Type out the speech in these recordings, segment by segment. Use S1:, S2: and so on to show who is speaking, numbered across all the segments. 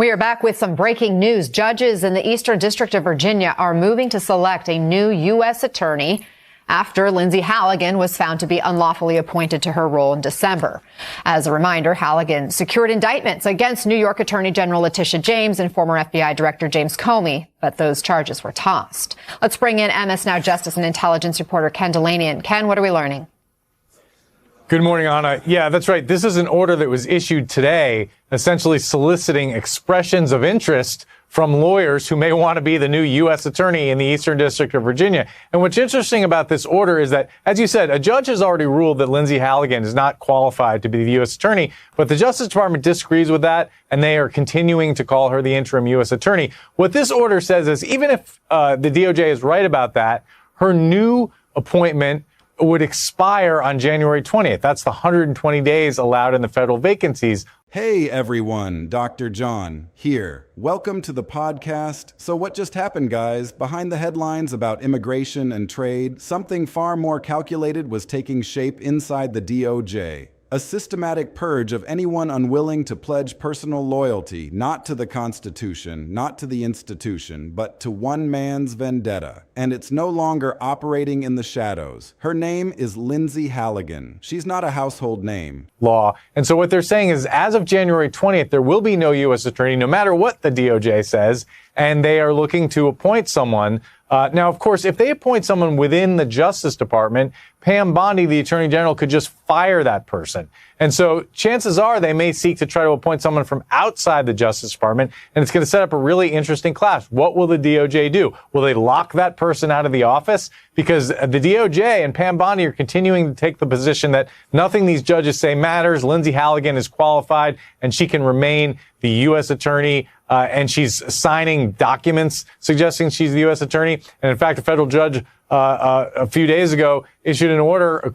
S1: We are back with some breaking news. Judges in the Eastern District of Virginia are moving to select a new U.S. attorney after Lindsey Halligan was found to be unlawfully appointed to her role in December. As a reminder, Halligan secured indictments against New York Attorney General Letitia James and former FBI Director James Comey, but those charges were tossed. Let's bring in MS Now Justice and Intelligence reporter Ken Delanian. Ken, what are we learning?
S2: Good morning, Anna. Yeah, that's right. This is an order that was issued today, essentially soliciting expressions of interest from lawyers who may want to be the new U.S. attorney in the Eastern District of Virginia. And what's interesting about this order is that, as you said, a judge has already ruled that Lindsey Halligan is not qualified to be the U.S. attorney, but the Justice Department disagrees with that, and they are continuing to call her the interim U.S. attorney. What this order says is, even if the DOJ is right about that, her new appointment would expire on January 20th. That's the 120 days allowed in the federal vacancies.
S3: Hey everyone, Dr. John here. Welcome to the podcast. So what just happened, guys? Behind the headlines about immigration and trade, something far more calculated was taking shape inside the DOJ. A systematic purge of anyone unwilling to pledge personal loyalty, not to the Constitution, not to the institution, but to one man's vendetta. And it's no longer operating in the shadows. Her name is Lindsey Halligan. She's not a household name.
S2: Law. And so what they're saying is, as of January 20th, there will be no U.S. attorney, no matter what the DOJ says, and they are looking to appoint someone. Now, of course, if they appoint someone within the Justice Department, Pam Bondi, the Attorney General, could just fire that person. And so chances are they may seek to try to appoint someone from outside the Justice Department, and it's going to set up a really interesting clash. What will the DOJ do? Will they lock that person out of the office? Because the DOJ and Pam Bondi are continuing to take the position that nothing these judges say matters. Lindsey Halligan is qualified, and she can remain the U.S. attorney, and she's signing documents suggesting she's the U.S. attorney. And in fact, a federal judge a few days ago issued an order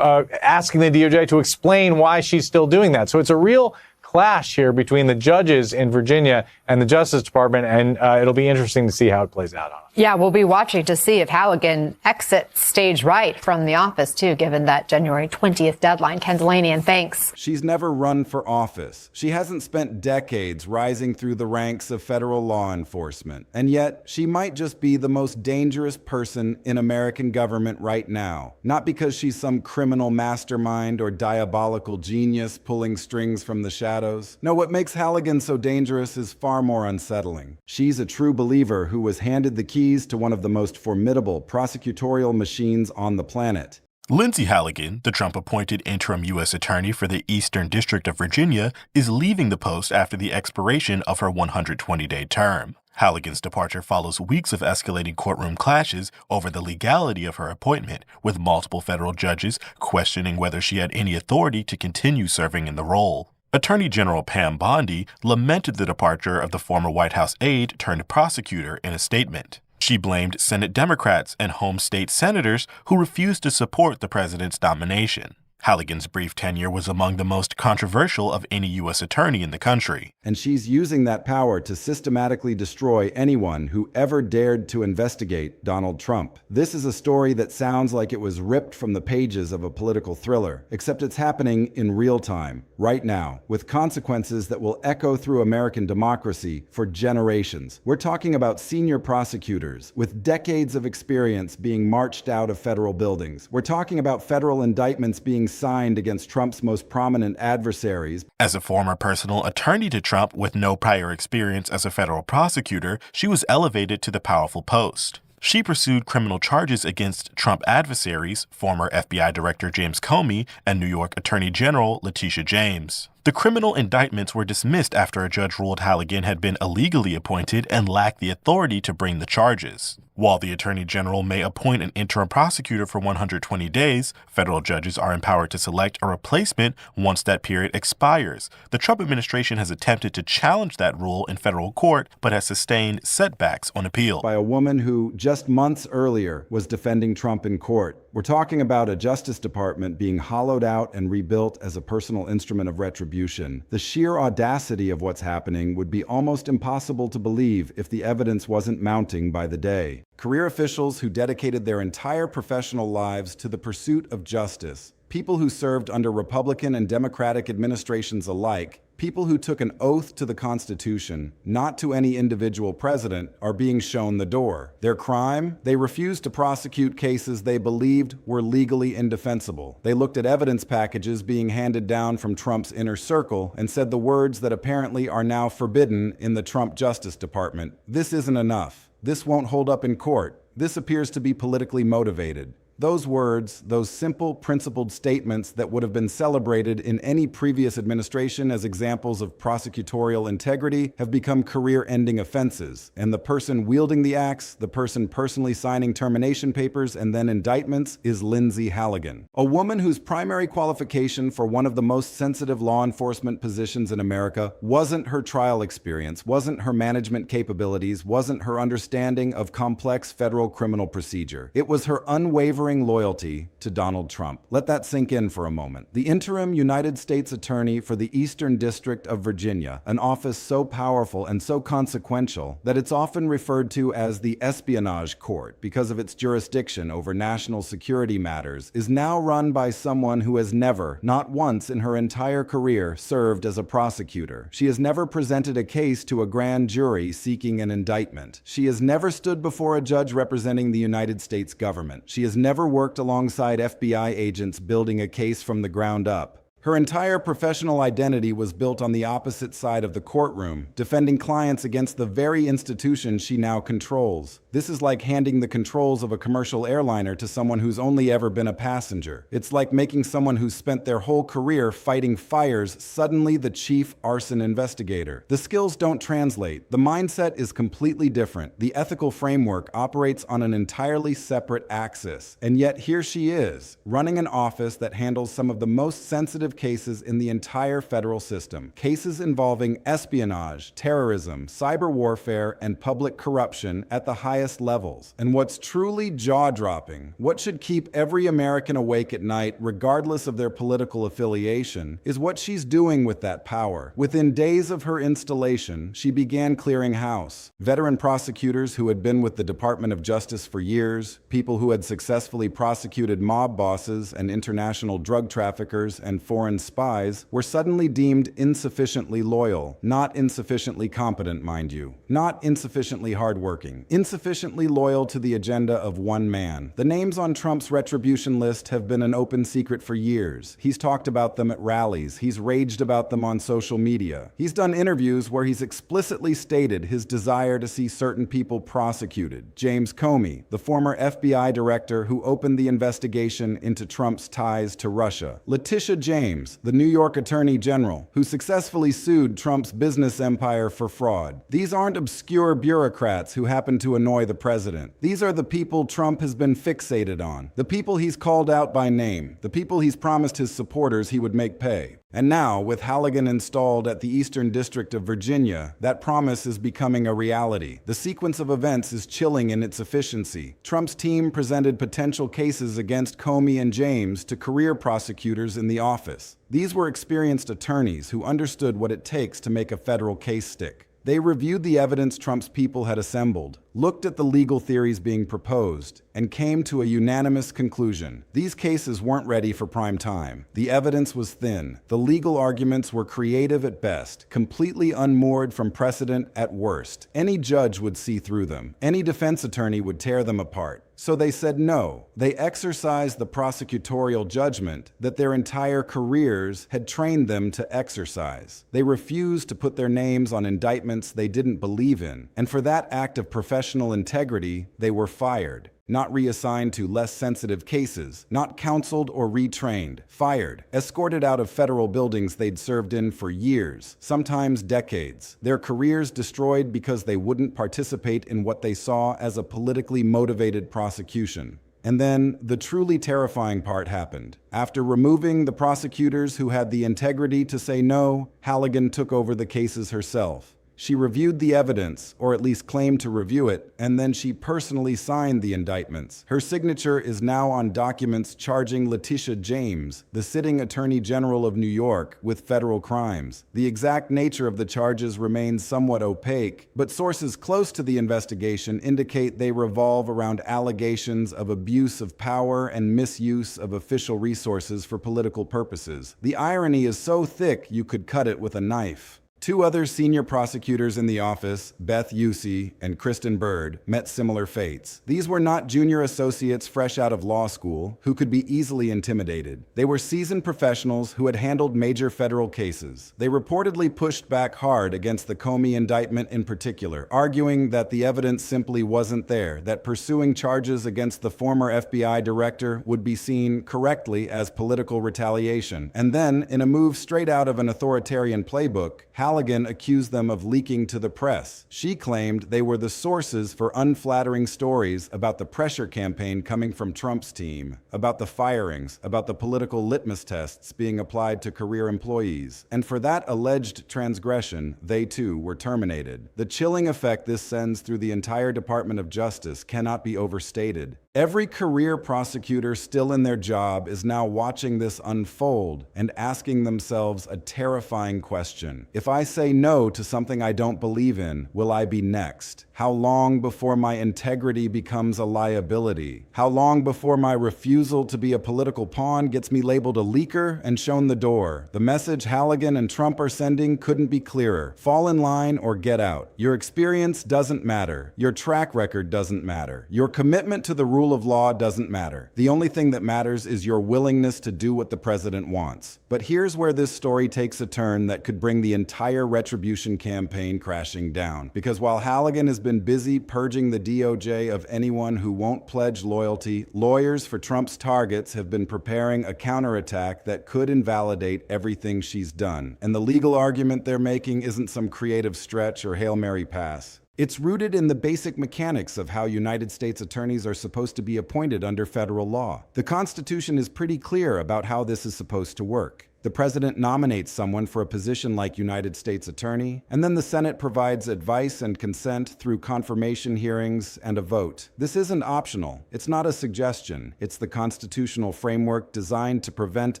S2: asking the DOJ to explain why she's still doing that. So it's a real clash here between the judges in Virginia and the Justice Department, and it'll be interesting to see how it plays out.
S1: Yeah, we'll be watching to see if Halligan exits stage right from the office, too, given that January 20th deadline. Ken Delanian, thanks.
S3: She's never run for office. She hasn't spent decades rising through the ranks of federal law enforcement. And yet, she might just be the most dangerous person in American government right now. Not because she's some criminal mastermind or diabolical genius pulling strings from the shadows. No, what makes Halligan so dangerous is far more unsettling. She's a true believer who was handed the keys to one of the most formidable prosecutorial machines on the planet.
S4: Lindsey Halligan, the Trump-appointed interim U.S. attorney for the Eastern District of Virginia, is leaving the post after the expiration of her 120-day term. Halligan's departure follows weeks of escalating courtroom clashes over the legality of her appointment, with multiple federal judges questioning whether she had any authority to continue serving in the role. Attorney General Pam Bondi lamented the departure of the former White House aide turned prosecutor in a statement. She blamed Senate Democrats and home state senators who refused to support the president's nomination. Halligan's brief tenure was among the most controversial of any U.S. attorney in the country.
S3: And she's using that power to systematically destroy anyone who ever dared to investigate Donald Trump. This is a story that sounds like it was ripped from the pages of a political thriller, except it's happening in real time, right now, with consequences that will echo through American democracy for generations. We're talking about senior prosecutors with decades of experience being marched out of federal buildings. We're talking about federal indictments being signed against Trump's most prominent adversaries.
S4: As a former personal attorney to Trump with no prior experience as a federal prosecutor, she was elevated to the powerful post. She pursued criminal charges against Trump adversaries, former FBI Director James Comey and New York Attorney General Letitia James. The criminal indictments were dismissed after a judge ruled Halligan had been illegally appointed and lacked the authority to bring the charges. While the Attorney General may appoint an interim prosecutor for 120 days, federal judges are empowered to select a replacement once that period expires. The Trump administration has attempted to challenge that rule in federal court, but has sustained setbacks on appeal.
S3: By a woman who just months earlier was defending Trump in court. We're talking about a Justice Department being hollowed out and rebuilt as a personal instrument of retribution. The sheer audacity of what's happening would be almost impossible to believe if the evidence wasn't mounting by the day. Career officials who dedicated their entire professional lives to the pursuit of justice, people who served under Republican and Democratic administrations alike, People who took an oath to the Constitution, not to any individual president, are being shown the door. Their crime? They refused to prosecute cases they believed were legally indefensible. They looked at evidence packages being handed down from Trump's inner circle and said the words that apparently are now forbidden in the Trump Justice Department. This isn't enough. This won't hold up in court. This appears to be politically motivated. Those words, those simple, principled statements that would have been celebrated in any previous administration as examples of prosecutorial integrity, have become career-ending offenses. And the person wielding the axe, the person personally signing termination papers and then indictments, is Lindsey Halligan. A woman whose primary qualification for one of the most sensitive law enforcement positions in America wasn't her trial experience, wasn't her management capabilities, wasn't her understanding of complex federal criminal procedure. It was her unwavering loyalty to Donald Trump. Let that sink in for a moment. The interim United States Attorney for the Eastern District of Virginia, an office so powerful and so consequential that it's often referred to as the espionage court because of its jurisdiction over national security matters, is now run by someone who has never, not once in her entire career, served as a prosecutor. She has never presented a case to a grand jury seeking an indictment. She has never stood before a judge representing the United States government. She has never worked alongside FBI agents building a case from the ground up. Her entire professional identity was built on the opposite side of the courtroom, defending clients against the very institution she now controls. This is like handing the controls of a commercial airliner to someone who's only ever been a passenger. It's like making someone who's spent their whole career fighting fires suddenly the chief arson investigator. The skills don't translate. The mindset is completely different. The ethical framework operates on an entirely separate axis. And yet here she is, running an office that handles some of the most sensitive cases in the entire federal system. Cases involving espionage, terrorism, cyber warfare, and public corruption at the highest levels. And what's truly jaw-dropping, what should keep every American awake at night regardless of their political affiliation, is what she's doing with that power. Within days of her installation, she began clearing house. Veteran prosecutors who had been with the Department of Justice for years, people who had successfully prosecuted mob bosses and international drug traffickers and foreign spies, were suddenly deemed insufficiently loyal, not insufficiently competent, mind you, not insufficiently hardworking, insufficiently loyal to the agenda of one man. The names on Trump's Retribution list have been an open secret for years. He's talked about them at rallies. He's raged about them on social media. He's done interviews where he's explicitly stated his desire to see certain people prosecuted. James Comey, the former FBI director who opened the investigation into Trump's ties to Russia. Letitia James, the New York Attorney General, who successfully sued Trump's business empire for fraud. These aren't obscure bureaucrats who happen to annoy the president. These are the people Trump has been fixated on, the people he's called out by name, the people he's promised his supporters he would make pay. And now, with Halligan installed at the Eastern District of Virginia, that promise is becoming a reality. The sequence of events is chilling in its efficiency. Trump's team presented potential cases against Comey and James to career prosecutors in the office. These were experienced attorneys who understood what it takes to make a federal case stick. They reviewed the evidence Trump's people had assembled, looked at the legal theories being proposed, and came to a unanimous conclusion. These cases weren't ready for prime time. The evidence was thin. The legal arguments were creative at best, completely unmoored from precedent at worst. Any judge would see through them. Any defense attorney would tear them apart. So they said no. They exercised the prosecutorial judgment that their entire careers had trained them to exercise. They refused to put their names on indictments they didn't believe in. And for that act of professional integrity, they were fired. Not reassigned to less sensitive cases, not counseled or retrained, fired, escorted out of federal buildings they'd served in for years, sometimes decades. Their careers destroyed because they wouldn't participate in what they saw as a politically motivated prosecution. And then the truly terrifying part happened. After removing the prosecutors who had the integrity to say no, Halligan took over the cases herself. She reviewed the evidence, or at least claimed to review it, and then she personally signed the indictments. Her signature is now on documents charging Letitia James, the sitting Attorney General of New York, with federal crimes. The exact nature of the charges remains somewhat opaque, but sources close to the investigation indicate they revolve around allegations of abuse of power and misuse of official resources for political purposes. The irony is so thick you could cut it with a knife. Two other senior prosecutors in the office, Beth Usey and Kristen Bird, met similar fates. These were not junior associates fresh out of law school who could be easily intimidated. They were seasoned professionals who had handled major federal cases. They reportedly pushed back hard against the Comey indictment in particular, arguing that the evidence simply wasn't there, that pursuing charges against the former FBI director would be seen correctly as political retaliation. And then, in a move straight out of an authoritarian playbook, Halligan accused them of leaking to the press. She claimed they were the sources for unflattering stories about the pressure campaign coming from Trump's team, about the firings, about the political litmus tests being applied to career employees. And for that alleged transgression, they too were terminated. The chilling effect this sends through the entire Department of Justice cannot be overstated. Every career prosecutor still in their job is now watching this unfold and asking themselves a terrifying question. If I say no to something I don't believe in, will I be next? How long before my integrity becomes a liability? How long before my refusal to be a political pawn gets me labeled a leaker and shown the door? The message Halligan and Trump are sending couldn't be clearer. Fall in line or get out. Your experience doesn't matter. Your track record doesn't matter. Your commitment to the rule of law doesn't matter. The only thing that matters is your willingness to do what the president wants. But here's where this story takes a turn that could bring the entire Retribution campaign crashing down. Because while Halligan has been busy purging the DOJ of anyone who won't pledge loyalty, lawyers for Trump's targets have been preparing a counterattack that could invalidate everything she's done. And the legal argument they're making isn't some creative stretch or Hail Mary pass. It's rooted in the basic mechanics of how United States attorneys are supposed to be appointed under federal law. The Constitution is pretty clear about how this is supposed to work. The president nominates someone for a position like United States Attorney, and then the Senate provides advice and consent through confirmation hearings and a vote. This isn't optional. It's not a suggestion. It's the constitutional framework designed to prevent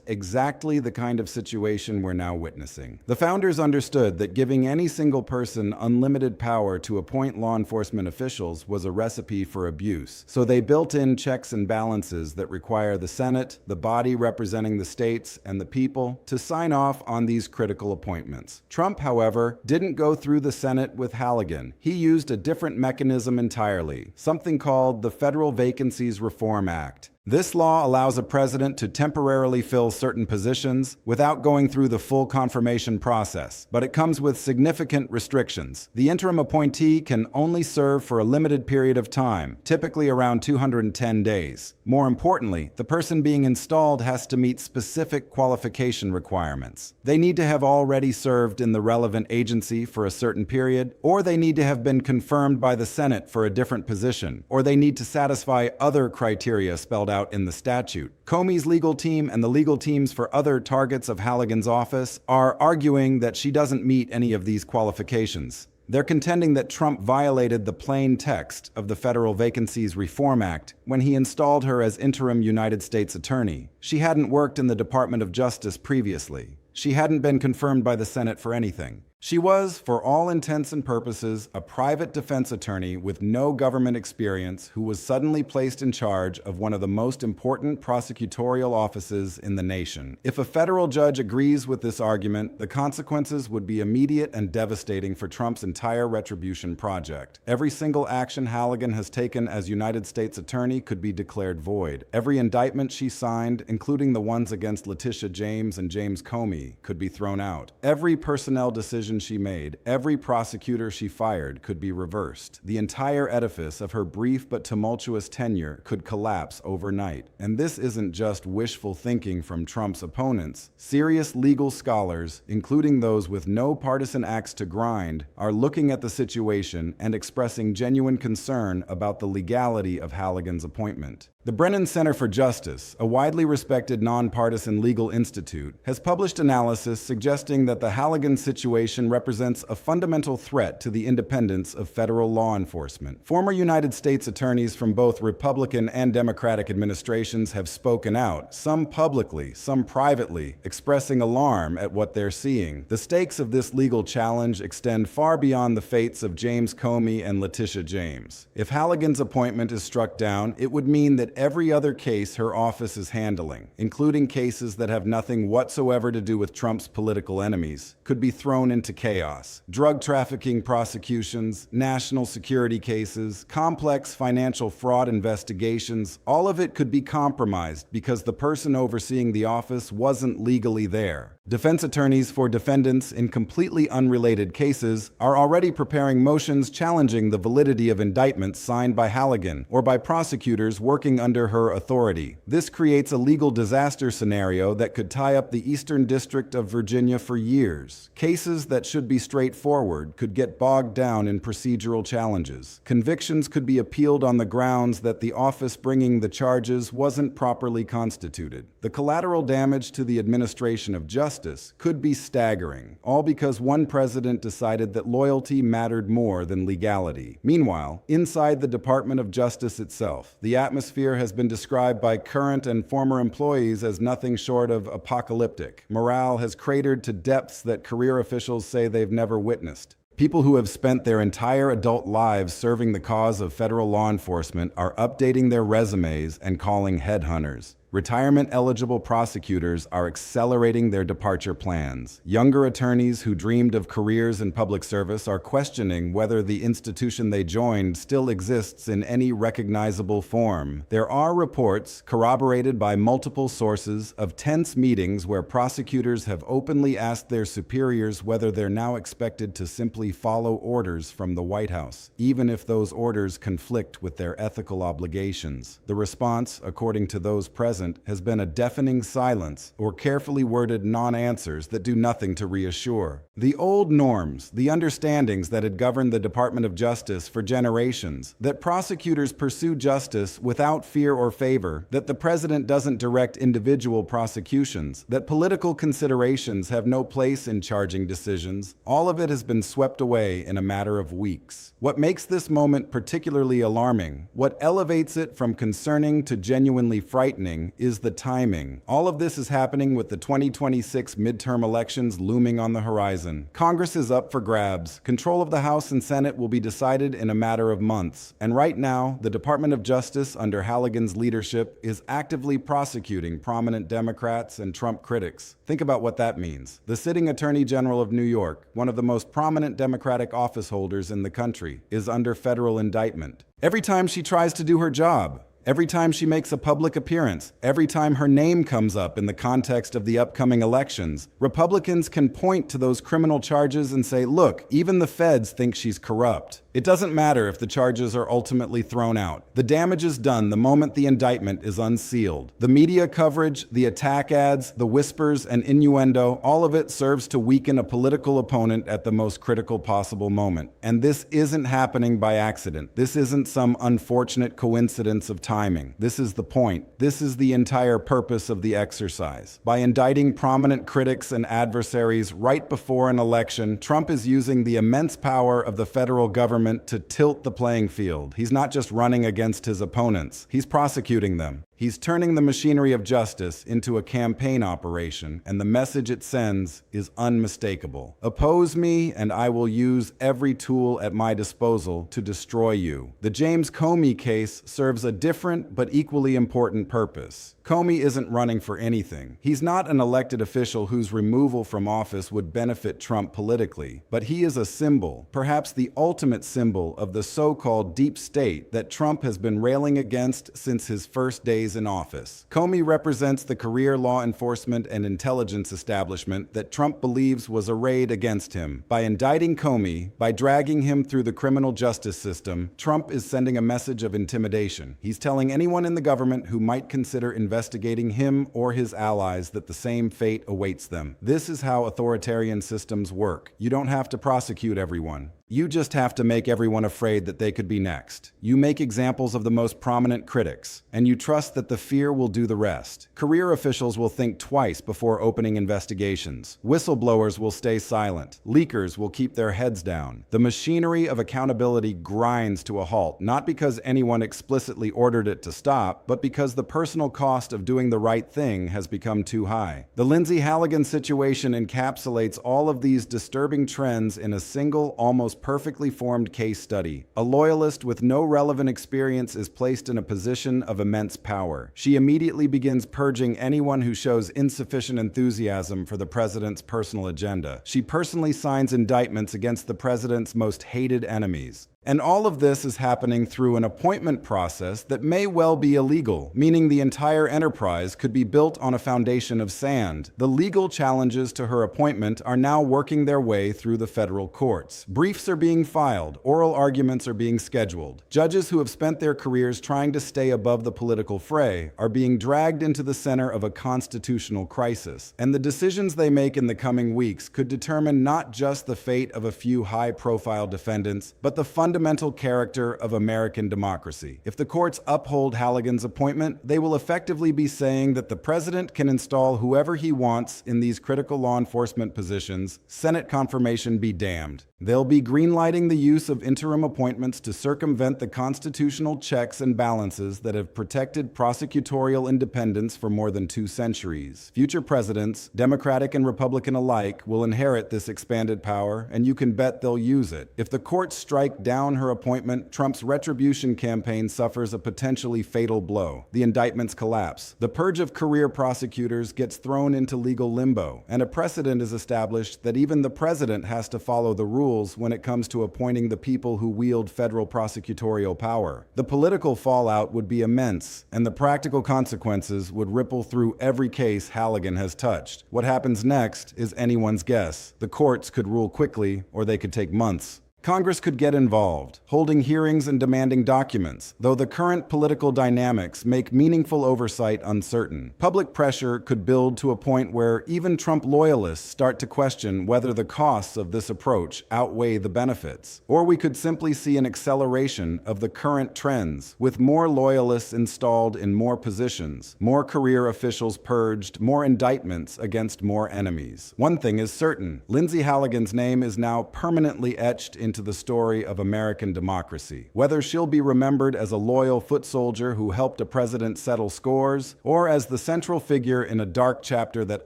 S3: exactly the kind of situation we're now witnessing. The founders understood that giving any single person unlimited power to appoint law enforcement officials was a recipe for abuse. So they built in checks and balances that require the Senate, the body representing the states, and the people to sign off on these critical appointments. Trump, however, didn't go through the Senate with Halligan. He used a different mechanism entirely, something called the Federal Vacancies Reform Act. This law allows a president to temporarily fill certain positions without going through the full confirmation process, but it comes with significant restrictions. The interim appointee can only serve for a limited period of time, typically around 210 days. More importantly, the person being installed has to meet specific qualification requirements. They need to have already served in the relevant agency for a certain period, or they need to have been confirmed by the Senate for a different position, or they need to satisfy other criteria spelled out in the statute. Comey's legal team and the legal teams for other targets of Halligan's office are arguing that she doesn't meet any of these qualifications. They're contending that Trump violated the plain text of the Federal Vacancies Reform Act when he installed her as interim United States Attorney. She hadn't worked in the Department of Justice previously. She hadn't been confirmed by the Senate for anything. She was, for all intents and purposes, a private defense attorney with no government experience who was suddenly placed in charge of one of the most important prosecutorial offices in the nation. If a federal judge agrees with this argument, the consequences would be immediate and devastating for Trump's entire Retribution project. Every single action Halligan has taken as United States Attorney could be declared void. Every indictment she signed, including the ones against Letitia James and James Comey, could be thrown out. Every personnel decision she made, every prosecutor she fired could be reversed. The entire edifice of her brief but tumultuous tenure could collapse overnight. And this isn't just wishful thinking from Trump's opponents. Serious legal scholars, including those with no partisan axe to grind, are looking at the situation and expressing genuine concern about the legality of Halligan's appointment. The Brennan Center for Justice, a widely respected nonpartisan legal institute, has published analysis suggesting that the Halligan situation represents a fundamental threat to the independence of federal law enforcement. Former United States attorneys from both Republican and Democratic administrations have spoken out, some publicly, some privately, expressing alarm at what they're seeing. The stakes of this legal challenge extend far beyond the fates of James Comey and Letitia James. If Halligan's appointment is struck down, it would mean that every other case her office is handling, including cases that have nothing whatsoever to do with Trump's political enemies, could be thrown into chaos. Drug trafficking prosecutions, national security cases, complex financial fraud investigations, all of it could be compromised because the person overseeing the office wasn't legally there. Defense attorneys for defendants in completely unrelated cases are already preparing motions challenging the validity of indictments signed by Halligan or by prosecutors working under her authority. This creates a legal disaster scenario that could tie up the Eastern District of Virginia for years. Cases that should be straightforward could get bogged down in procedural challenges. Convictions could be appealed on the grounds that the office bringing the charges wasn't properly constituted. The collateral damage to the administration of justice could be staggering, all because one president decided that loyalty mattered more than legality. Meanwhile, inside the Department of Justice itself, the atmosphere has been described by current and former employees as nothing short of apocalyptic. Morale has cratered to depths that career officials say they've never witnessed. People who have spent their entire adult lives serving the cause of federal law enforcement are updating their resumes and calling headhunters. Retirement-eligible prosecutors are accelerating their departure plans. Younger attorneys who dreamed of careers in public service are questioning whether the institution they joined still exists in any recognizable form. There are reports, corroborated by multiple sources, of tense meetings where prosecutors have openly asked their superiors whether they're now expected to simply follow orders from the White House, even if those orders conflict with their ethical obligations. The response, according to those present, has been a deafening silence or carefully worded non-answers that do nothing to reassure. The old norms, the understandings that had governed the Department of Justice for generations, that prosecutors pursue justice without fear or favor, that the president doesn't direct individual prosecutions, that political considerations have no place in charging decisions, all of it has been swept away in a matter of weeks. What makes this moment particularly alarming, what elevates it from concerning to genuinely frightening, is the timing. All of this is happening with the 2026 midterm elections looming on the horizon. Congress is up for grabs. Control of the House and Senate will be decided in a matter of months. And right now, the Department of Justice under Halligan's leadership is actively prosecuting prominent Democrats and Trump critics. Think about what that means. The sitting Attorney General of New York, one of the most prominent Democratic office holders in the country, is under federal indictment. Every time she tries to do her job, every time she makes a public appearance, every time her name comes up in the context of the upcoming elections, Republicans can point to those criminal charges and say, look, even the feds think she's corrupt. It doesn't matter if the charges are ultimately thrown out. The damage is done the moment the indictment is unsealed. The media coverage, the attack ads, the whispers and innuendo, all of it serves to weaken a political opponent at the most critical possible moment. And this isn't happening by accident. This isn't some unfortunate coincidence of timing. This is the point. This is the entire purpose of the exercise. By indicting prominent critics and adversaries right before an election, Trump is using the immense power of the federal government to tilt the playing field. He's not just running against his opponents, he's prosecuting them. He's turning the machinery of justice into a campaign operation, and the message it sends is unmistakable. Oppose me, and I will use every tool at my disposal to destroy you. The James Comey case serves a different but equally important purpose. Comey isn't running for anything. He's not an elected official whose removal from office would benefit Trump politically, but he is a symbol, perhaps the ultimate symbol of the so-called deep state that Trump has been railing against since his first days in office. Comey represents the career law enforcement and intelligence establishment that Trump believes was arrayed against him. By indicting Comey, by dragging him through the criminal justice system, Trump is sending a message of intimidation. He's telling anyone in the government who might consider investigating him or his allies that the same fate awaits them. This is how authoritarian systems work. You don't have to prosecute everyone. You just have to make everyone afraid that they could be next. You make examples of the most prominent critics, and you trust that the fear will do the rest. Career officials will think twice before opening investigations. Whistleblowers will stay silent. Leakers will keep their heads down. The machinery of accountability grinds to a halt, not because anyone explicitly ordered it to stop, but because the personal cost of doing the right thing has become too high. The Lindsey Halligan situation encapsulates all of these disturbing trends in a single, almost perfectly formed case study. A loyalist with no relevant experience is placed in a position of immense power. She immediately begins purging anyone who shows insufficient enthusiasm for the president's personal agenda. She personally signs indictments against the president's most hated enemies. And all of this is happening through an appointment process that may well be illegal, meaning the entire enterprise could be built on a foundation of sand. The legal challenges to her appointment are now working their way through the federal courts. Briefs are being filed, oral arguments are being scheduled. Judges who have spent their careers trying to stay above the political fray are being dragged into the center of a constitutional crisis. And the decisions they make in the coming weeks could determine not just the fate of a few high-profile defendants, but the fundamental character of American democracy. If the courts uphold Halligan's appointment, they will effectively be saying that the president can install whoever he wants in these critical law enforcement positions, Senate confirmation be damned. They'll be greenlighting the use of interim appointments to circumvent the constitutional checks and balances that have protected prosecutorial independence for more than 2 centuries. Future presidents, Democratic and Republican alike, will inherit this expanded power, and you can bet they'll use it. If the courts strike down her appointment, Trump's Retribution campaign suffers a potentially fatal blow. The indictments collapse. The purge of career prosecutors gets thrown into legal limbo, and a precedent is established that even the president has to follow the rules when it comes to appointing the people who wield federal prosecutorial power. The political fallout would be immense, and the practical consequences would ripple through every case Halligan has touched. What happens next is anyone's guess. The courts could rule quickly, or they could take months. Congress could get involved, holding hearings and demanding documents, though the current political dynamics make meaningful oversight uncertain. Public pressure could build to a point where even Trump loyalists start to question whether the costs of this approach outweigh the benefits. Or we could simply see an acceleration of the current trends, with more loyalists installed in more positions, more career officials purged, more indictments against more enemies. One thing is certain: Lindsey Halligan's name is now permanently etched into the story of American democracy. Whether she'll be remembered as a loyal foot soldier who helped a president settle scores, or as the central figure in a dark chapter that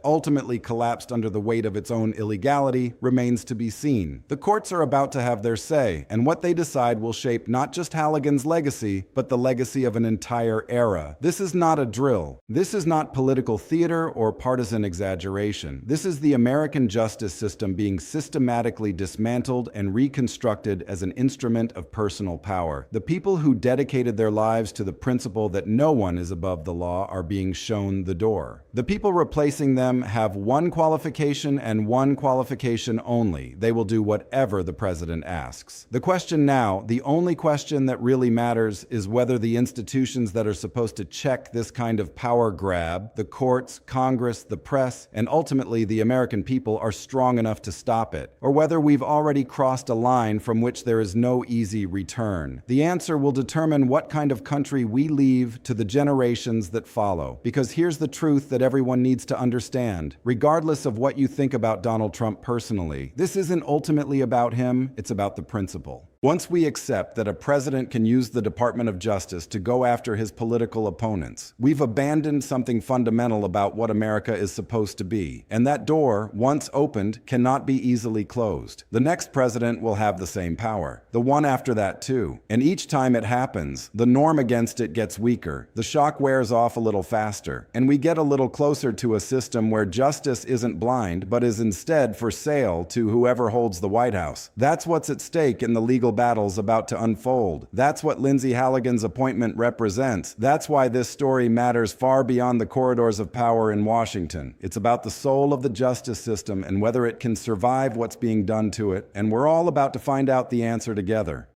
S3: ultimately collapsed under the weight of its own illegality, remains to be seen. The courts are about to have their say, and what they decide will shape not just Halligan's legacy, but the legacy of an entire era. This is not a drill. This is not political theater or partisan exaggeration. This is the American justice system being systematically dismantled and reconstructed as an instrument of personal power. The people who dedicated their lives to the principle that no one is above the law are being shown the door. The people replacing them have one qualification and one qualification only: they will do whatever the president asks. The question now, the only question that really matters, is whether the institutions that are supposed to check this kind of power grab, the courts, Congress, the press, and ultimately the American people, are strong enough to stop it, or whether we've already crossed a line from which there is no easy return. The answer will determine what kind of country we leave to the generations that follow. Because here's the truth that everyone needs to understand. Regardless of what you think about Donald Trump personally, this isn't ultimately about him, it's about the principle. Once we accept that a president can use the Department of Justice to go after his political opponents, we've abandoned something fundamental about what America is supposed to be. And that door, once opened, cannot be easily closed. The next president will have the same power. The one after that too. And each time it happens, the norm against it gets weaker. The shock wears off a little faster. And we get a little closer to a system where justice isn't blind, but is instead for sale to whoever holds the White House. That's what's at stake in the legal battles about to unfold. That's what Lindsey Halligan's appointment represents. That's why this story matters far beyond the corridors of power in Washington. It's about the soul of the justice system and whether it can survive what's being done to it, and we're all about to find out the answer together.